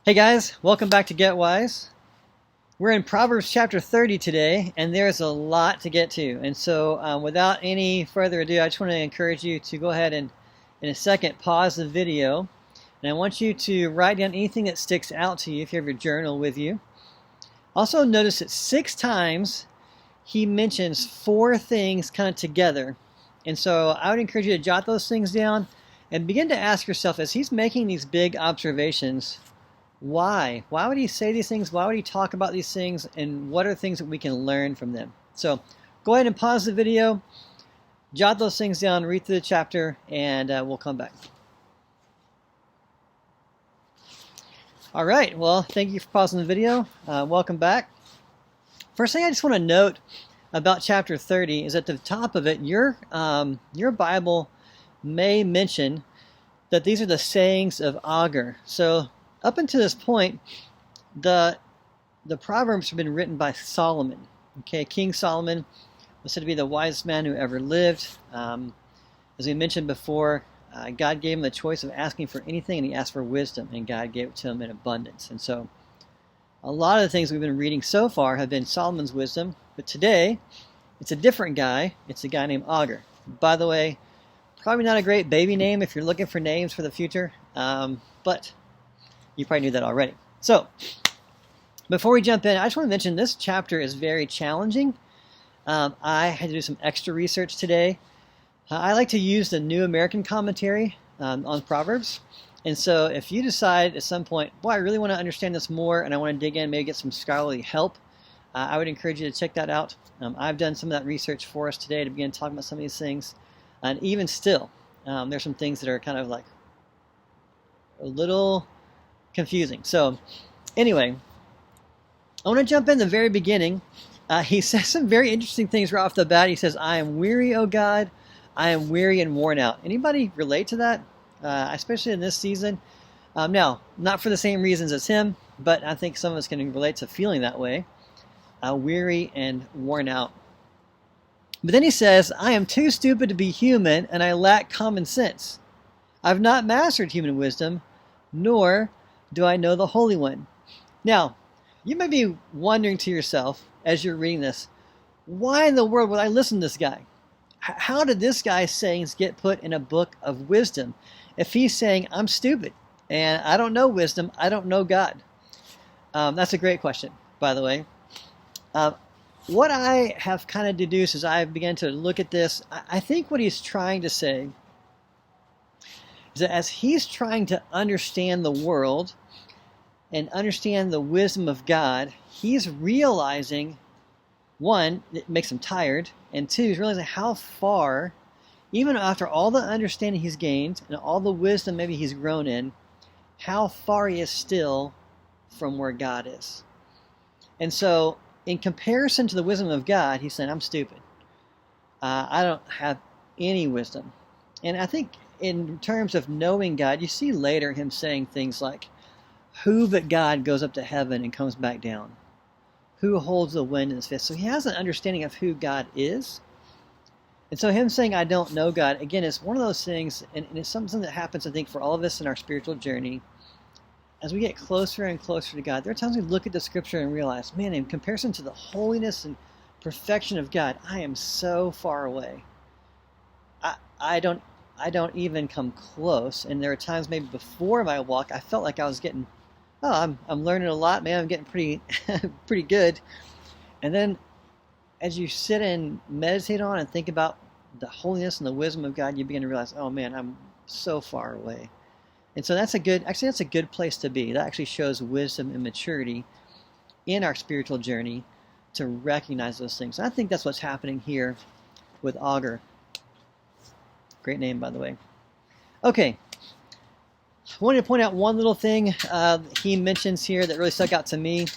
Hey guys, welcome back to Get Wise. We're in Proverbs chapter 30 today, and there's a lot to get to. And so, without any further ado, I just want to encourage you to go ahead and, in a second, pause the video. And I want you to write down anything that sticks out to you if you have your journal with you. Also, notice that 6 times he mentions 4 things kind of together. And so, I would encourage you to jot those things down and begin to ask yourself, as he's making these big observations, why? Why would he say these things? Why would he talk about these things? And what are things that we can learn from them? So go ahead and pause the video, jot those things down, read through the chapter, and we'll come back. All right, well, thank you for pausing the video. Welcome back. First thing I just want to note about chapter 30 is at the top of it, your Bible may mention that these are the sayings of Agur. So up until this point, the Proverbs have been written by Solomon. Okay, King Solomon was said to be the wisest man who ever lived. As we mentioned before, God gave him the choice of asking for anything, and he asked for wisdom, and God gave it to him in abundance. And so a lot of the things we've been reading so far have been Solomon's wisdom, but today it's a different guy. It's a guy named Agur. By the way, probably not a great baby name if you're looking for names for the future, but you probably knew that already. So, before we jump in, I just want to mention this chapter is very challenging. I had to do some extra research today. I like to use the New American Commentary on Proverbs. And so if you decide at some point, boy, I really want to understand this more and I want to dig in, maybe get some scholarly help, I would encourage you to check that out. I've done some of that research for us today to begin talking about some of these things. And even still, there's some things that are kind of like a little confusing. So anyway, I want to jump in the very beginning. He says some very interesting things right off the bat. He says, I am weary, O God. I am weary and worn out. Anybody relate to that? Especially in this season? Now, not for the same reasons as him, but I think some of us can relate to feeling that way. Weary and worn out. But then he says, I am too stupid to be human and I lack common sense. I've not mastered human wisdom, nor do I know the Holy One. Now, you may be wondering to yourself as you're reading this, why in the world would I listen to this guy? How did this guy's sayings get put in a book of wisdom if he's saying, I'm stupid and I don't know wisdom, I don't know God? That's a great question, by the way. What I have kind of deduced as I began to look at this, I think what he's trying to say is that as he's trying to understand the world and understand the wisdom of God, he's realizing, one, it makes him tired, and two, he's realizing how far, even after all the understanding he's gained and all the wisdom maybe he's grown in, how far he is still from where God is. And so, in comparison to the wisdom of God, he's saying, I'm stupid. I don't have any wisdom. And I think in terms of knowing God, you see later him saying things like, who but God goes up to heaven and comes back down? Who holds the wind in his fist? So he has an understanding of who God is. And so him saying, I don't know God, again, is one of those things, and it's something that happens, I think, for all of us in our spiritual journey. As we get closer and closer to God, there are times we look at the scripture and realize, man, in comparison to the holiness and perfection of God, I am so far away. I don't even come close. And there are times maybe before my walk, I felt like I was getting, I'm learning a lot, man. I'm getting pretty good. And then as you sit and meditate on and think about the holiness and the wisdom of God, you begin to realize, oh man, I'm so far away. And so that's a good place to be. That actually shows wisdom and maturity in our spiritual journey to recognize those things. And I think that's what's happening here with Agur. Great name, by the way. Okay. I wanted to point out one little thing he mentions here that really stuck out to me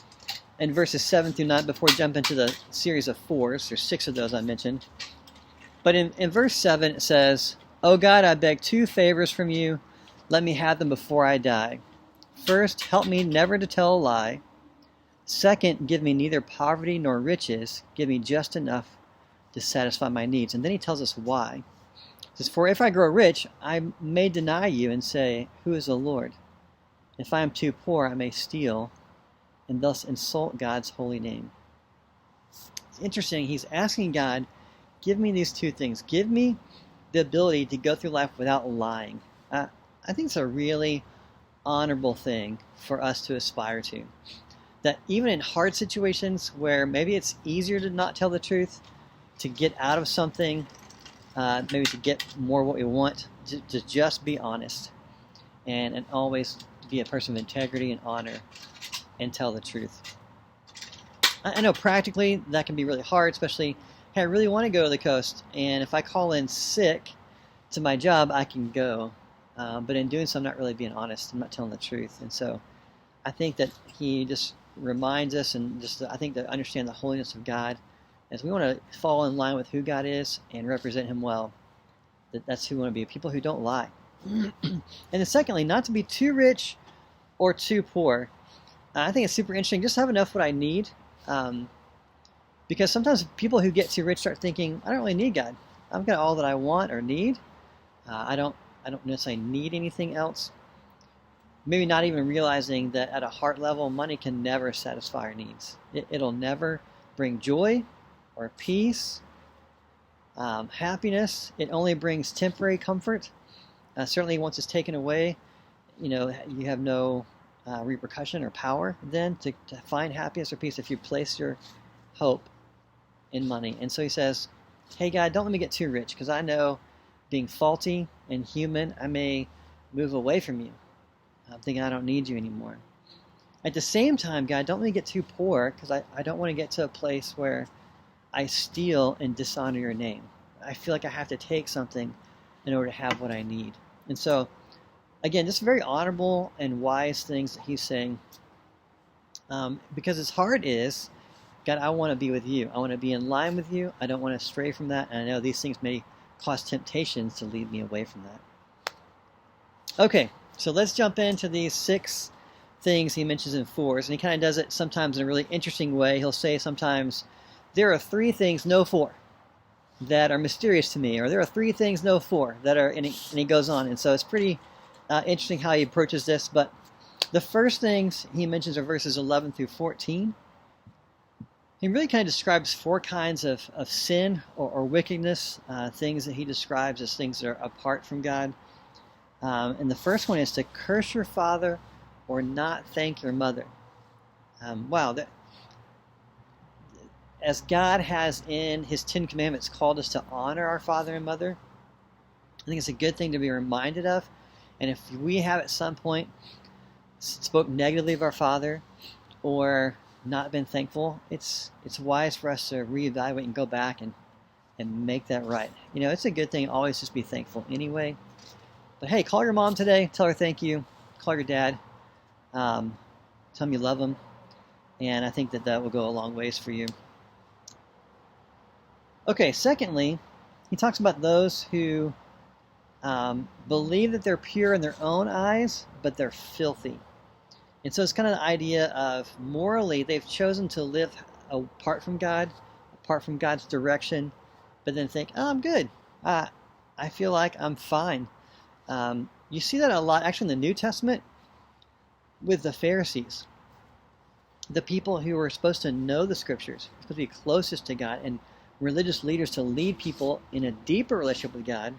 in verses 7 through 9 before we jump into the series of 4s. There's 6 of those I mentioned. But in verse 7 it says, O God, I beg 2 favors from you. Let me have them before I die. First, help me never to tell a lie. Second, give me neither poverty nor riches. Give me just enough to satisfy my needs. And then he tells us why. He says, for if I grow rich, I may deny you and say, who is the Lord? If I am too poor, I may steal and thus insult God's holy name. It's interesting. He's asking God, give me these two things. Give me the ability to go through life without lying. I think it's a really honorable thing for us to aspire to. That even in hard situations where maybe it's easier to not tell the truth, to get out of something, maybe to get more what we want, to just be honest and always be a person of integrity and honor and tell the truth. I know practically that can be really hard, especially, hey, I really want to go to the coast, and if I call in sick to my job, I can go. But in doing so, I'm not really being honest. I'm not telling the truth. And so I think that he just reminds us, and just I think to understand the holiness of God, as we want to fall in line with who God is and represent him well, that's who we want to be, people who don't lie. And then secondly, not to be too rich or too poor. I think it's super interesting. Just have enough what I need. Because sometimes people who get too rich start thinking, I don't really need God. I've got all that I want or need. I don't necessarily need anything else. Maybe not even realizing that at a heart level, money can never satisfy our needs. It'll never bring joy or peace, happiness. It only brings temporary comfort. Certainly once it's taken away, you have no repercussion or power then to find happiness or peace if you place your hope in money. And so he says, hey God, don't let me get too rich, because I know being faulty and human, I may move away from you. I'm thinking I don't need you anymore. At the same time, God, don't let me get too poor, because I don't want to get to a place where I steal and dishonor your name. I feel like I have to take something in order to have what I need. And so, again, just very honorable and wise things that he's saying. Because his heart is, God, I want to be with you. I want to be in line with you. I don't want to stray from that. And I know these things may cause temptations to lead me away from that. Okay, so let's jump into these 6 things he mentions in 4s. And he kind of does it sometimes in a really interesting way. He'll say sometimes, there are 3 things, no 4, that are mysterious to me. Or there are 3 things, no 4, that are, and he goes on. And so it's pretty interesting how he approaches this. But the first things he mentions are verses 11 through 14. He really kind of describes 4 kinds of sin or wickedness, things that he describes as things that are apart from God. And the first one is to curse your father or not thank your mother. Wow. As God has in his 10 commandments called us to honor our father and mother, I think it's a good thing to be reminded of. And if we have at some point spoke negatively of our father or not been thankful, it's wise for us to reevaluate and go back and make that right. It's a good thing always just be thankful anyway. But hey, call your mom today, tell her thank you. Call your dad, tell him you love him, and I think that will go a long ways for you. Okay, secondly, he talks about those who believe that they're pure in their own eyes, but they're filthy. And so it's kind of the idea of morally they've chosen to live apart from God, apart from God's direction, but then think, oh, I'm good. I feel like I'm fine. You see that a lot actually in the New Testament with the Pharisees. The people who were supposed to know the scriptures, supposed to be closest to God, and religious leaders to lead people in a deeper relationship with God,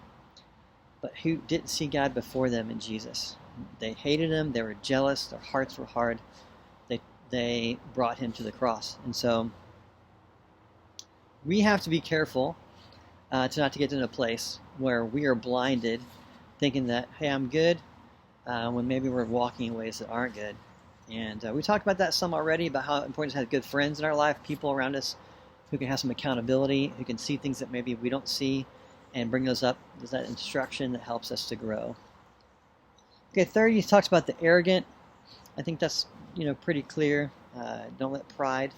but who didn't see God before them in Jesus. They hated him, they were jealous, their hearts were hard. They brought him to the cross. And so we have to be careful to not to get into a place where we are blinded, thinking that, hey, I'm good, when maybe we're walking in ways that aren't good. And we talked about that some already, about how important to have good friends in our life, people around us who can have some accountability, who can see things that maybe we don't see, and bring those up. There's that instruction that helps us to grow. Okay, third, he talks about the arrogant. I think that's pretty clear. Don't let pride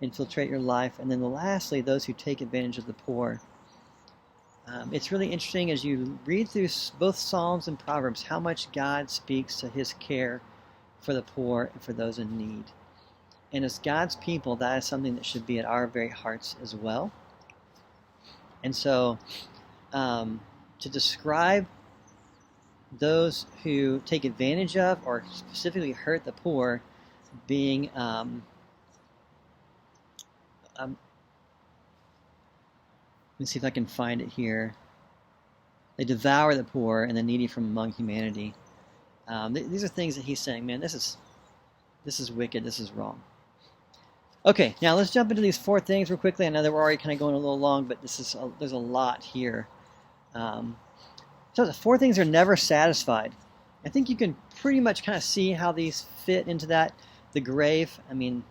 infiltrate your life. And then lastly, those who take advantage of the poor. It's really interesting as you read through both Psalms and Proverbs how much God speaks to his care for the poor and for those in need. And as God's people, that is something that should be at our very hearts as well. And so to describe those who take advantage of or specifically hurt the poor being let me see if I can find it here. They devour the poor and the needy from among humanity. These are things that he's saying, man, this is wicked, this is wrong. Okay, now let's jump into these 4 things real quickly. I know that we're already kind of going a little long, but there's a lot here. So the 4 things are never satisfied. I think you can pretty much kind of see how these fit into that. The grave, I mean,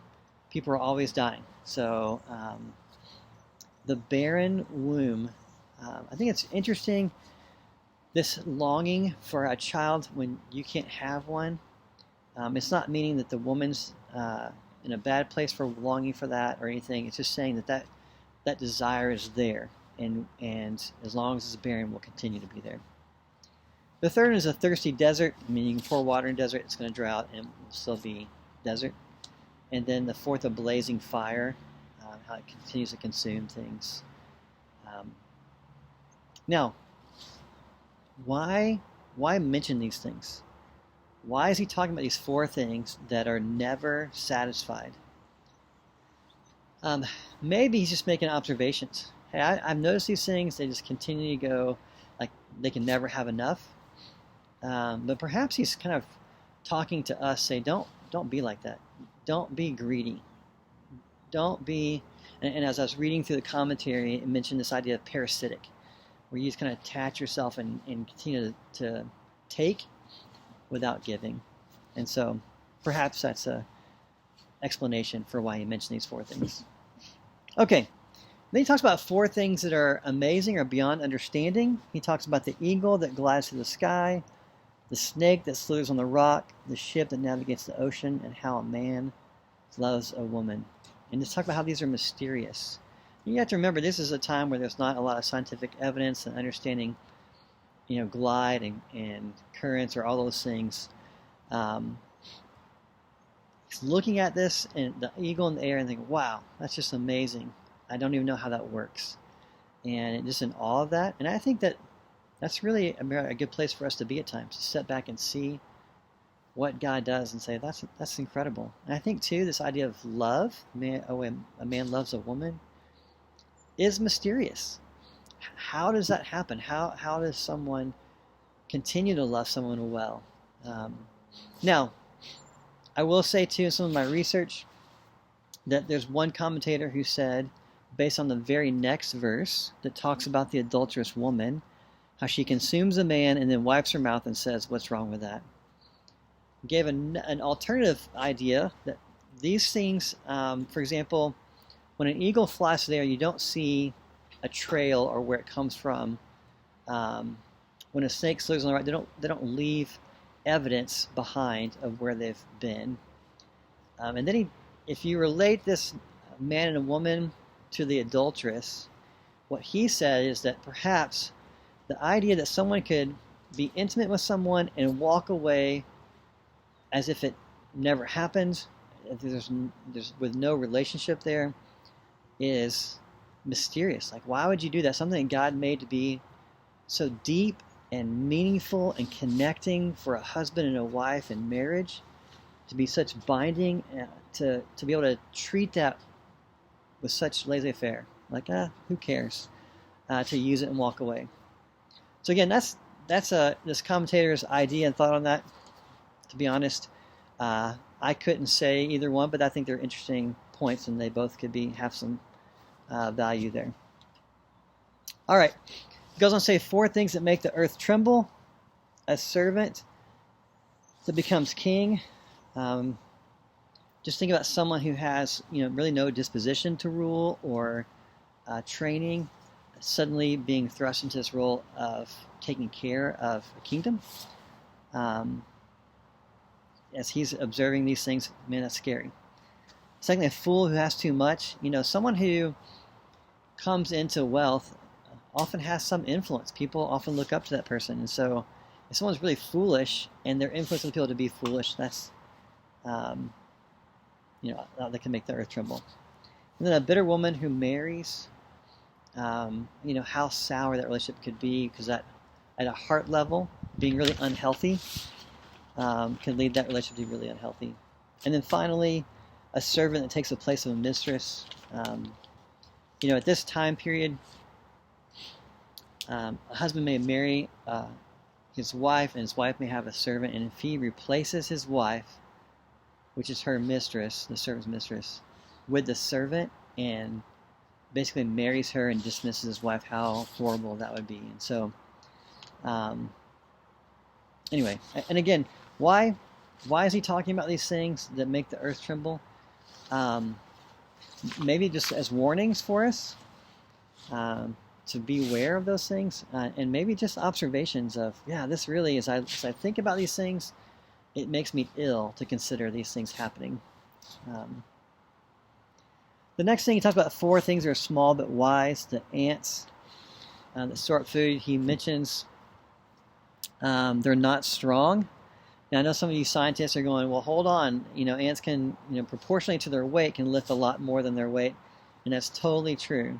people are always dying. So the barren womb, I think it's interesting, this longing for a child when you can't have one. It's not meaning that the woman's in a bad place for longing for that or anything. It's just saying that desire is there, and as long as it's barren, will continue to be there. The third is a thirsty desert. I mean, you can pour water in a desert, it's going to drought and will still be desert. And then the fourth, a blazing fire, how it continues to consume things. Now, why mention these things? Why is he talking about these 4 things that are never satisfied? Maybe he's just making observations. Hey, I've noticed these things, they just continue to go, like they can never have enough. But perhaps he's kind of talking to us, say, don't be like that. Don't be greedy. Don't be, and as I was reading through the commentary, it mentioned this idea of parasitic, where you just kind of attach yourself and continue to take without giving. And so perhaps that's a explanation for why he mentioned these 4 things. Okay, then he talks about 4 things that are amazing or beyond understanding. He talks about the eagle that glides through the sky, the snake that slithers on the rock, the ship that navigates the ocean, and how a man loves a woman. And just talk about how these are mysterious. You have to remember, this is a time where there's not a lot of scientific evidence and understanding, glide and currents or all those things. Looking at this and the eagle in the air and thinking, wow, that's just amazing. I don't even know how that works. And just in awe of that. And I think that's really a good place for us to be at times, to step back and see what God does and say, that's incredible. And I think, too, this idea of love, a man loves a woman, is mysterious. How does that happen? How does someone continue to love someone well? Now, I will say, too, in some of my research, that there's one commentator who said, based on the very next verse that talks about the adulterous woman, how she consumes a man and then wipes her mouth and says, what's wrong with that? Gave an alternative idea that these things, for example, when an eagle flies there, you don't see a trail or where it comes from. When a snake slithers on the right, they don't leave evidence behind of where they've been. And then if you relate this man and a woman to the adulteress, what he said is that perhaps the idea that someone could be intimate with someone and walk away as if it never happened, there's with no relationship there, is mysterious. Like, why would you do that? Something that God made to be so deep and meaningful and connecting for a husband and a wife in marriage, to be such binding, to be able to treat that with such laissez-faire, like, who cares, to use it and walk away. So again, that's this commentator's idea and thought on that. To be honest, I couldn't say either one, but I think they're interesting points, and they both could have some value there. All right, it goes on to say 4 things that make the earth tremble: a servant that becomes king. Just think about someone who has, really no disposition to rule or training, suddenly being thrust into this role of taking care of a kingdom. As he's observing these things, man, that's scary. Secondly, a fool who has too much. Someone who comes into wealth often has some influence. People often look up to that person. And so if someone's really foolish and they're influencing people to be foolish, that's, that can make the earth tremble. And then a bitter woman who marries, how sour that relationship could be, because that at a heart level, being really unhealthy, can lead that relationship to be really unhealthy. And then finally, a servant that takes the place of a mistress. At this time period, a husband may marry his wife, and his wife may have a servant, and if he replaces his wife, which is her mistress, the servant's mistress, with the servant, and basically marries her and dismisses his wife, how horrible that would be. And so, anyway, and again, why is he talking about these things that make the earth tremble? Maybe just as warnings for us, to beware of those things, and maybe just observations of, this really, as I think about these things, it makes me ill to consider these things happening. The next thing, he talks about 4 things that are small but wise. The ants that store up food. He mentions they're not strong. Now, I know some of you scientists are going, well, hold on. Ants can, proportionally to their weight, can lift a lot more than their weight, and that's totally true.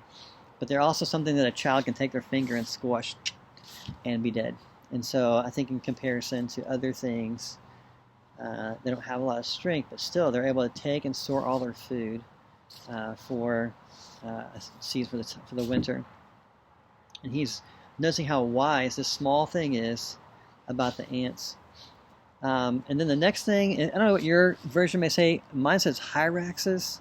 But they're also something that a child can take their finger and squash and be dead. And so I think in comparison to other things, they don't have a lot of strength, but still they're able to take and store all their food for season for the winter. And he's noticing how wise this small thing is about the ants. And then the next thing, I don't know what your version may say. Mine says hyraxes,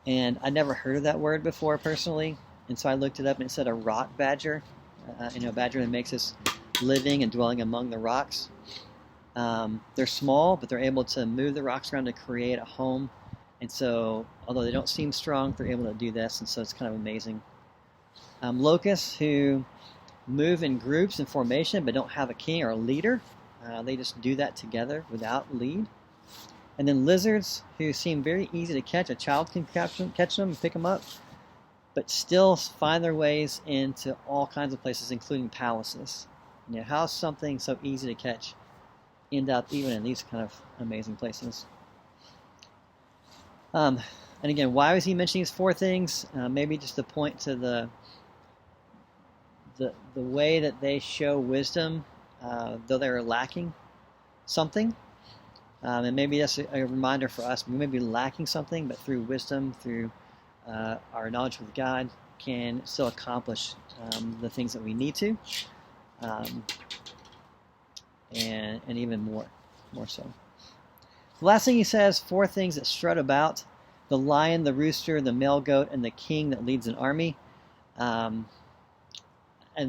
and I never heard of that word before personally. And so I looked it up, and it said a rock badger, a badger that makes its living and dwelling among the rocks. They're small, but they're able to move the rocks around to create a home. And so, although they don't seem strong, they're able to do this, and so it's kind of amazing. Locusts, who move in groups and formation, but don't have a king or a leader. They just do that together without lead. And then lizards, who seem very easy to catch. A child can catch them and pick them up, but still find their ways into all kinds of places, including palaces. How is something so easy to catch end up even in these kind of amazing places? And again, why was he mentioning these 4 things? Maybe just to point to the way that they show wisdom, though they are lacking something. And maybe that's a reminder for us. We may be lacking something, but through wisdom, through our knowledge of God, can still accomplish the things that we need to, and even more so. The last thing he says, 4 things that strut about: the lion, the rooster, the male goat, and the king that leads an army. And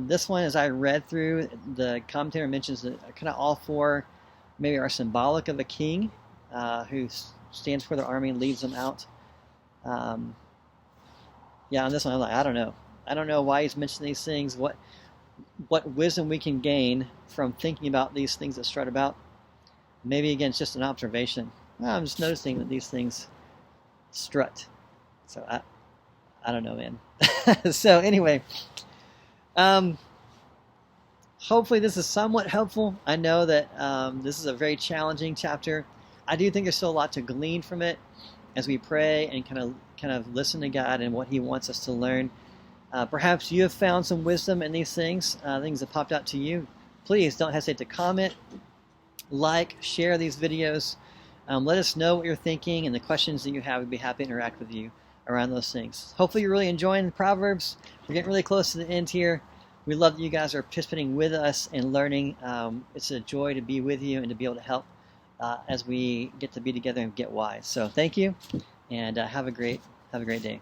this one, as I read through, the commentator mentions that kind of all 4 maybe are symbolic of a king who stands for their army and leads them out. On this one, I'm like, I don't know. I don't know why he's mentioning these things, what wisdom we can gain from thinking about these things that strut about. Maybe, again, it's just an observation. I'm just noticing that these things strut. So I don't know, man. So anyway, hopefully this is somewhat helpful. I know that this is a very challenging chapter. I do think there's still a lot to glean from it as we pray and kind of listen to God and what He wants us to learn. Perhaps you have found some wisdom in these things that popped out to you. Please don't hesitate to comment, like, share these videos. Let us know what you're thinking and the questions that you have. We'd be happy to interact with you around those things. Hopefully you're really enjoying the Proverbs. We're getting really close to the end here. We love that you guys are participating with us and learning. It's a joy to be with you and to be able to help as we get to be together and get wise. So thank you, and have a great day.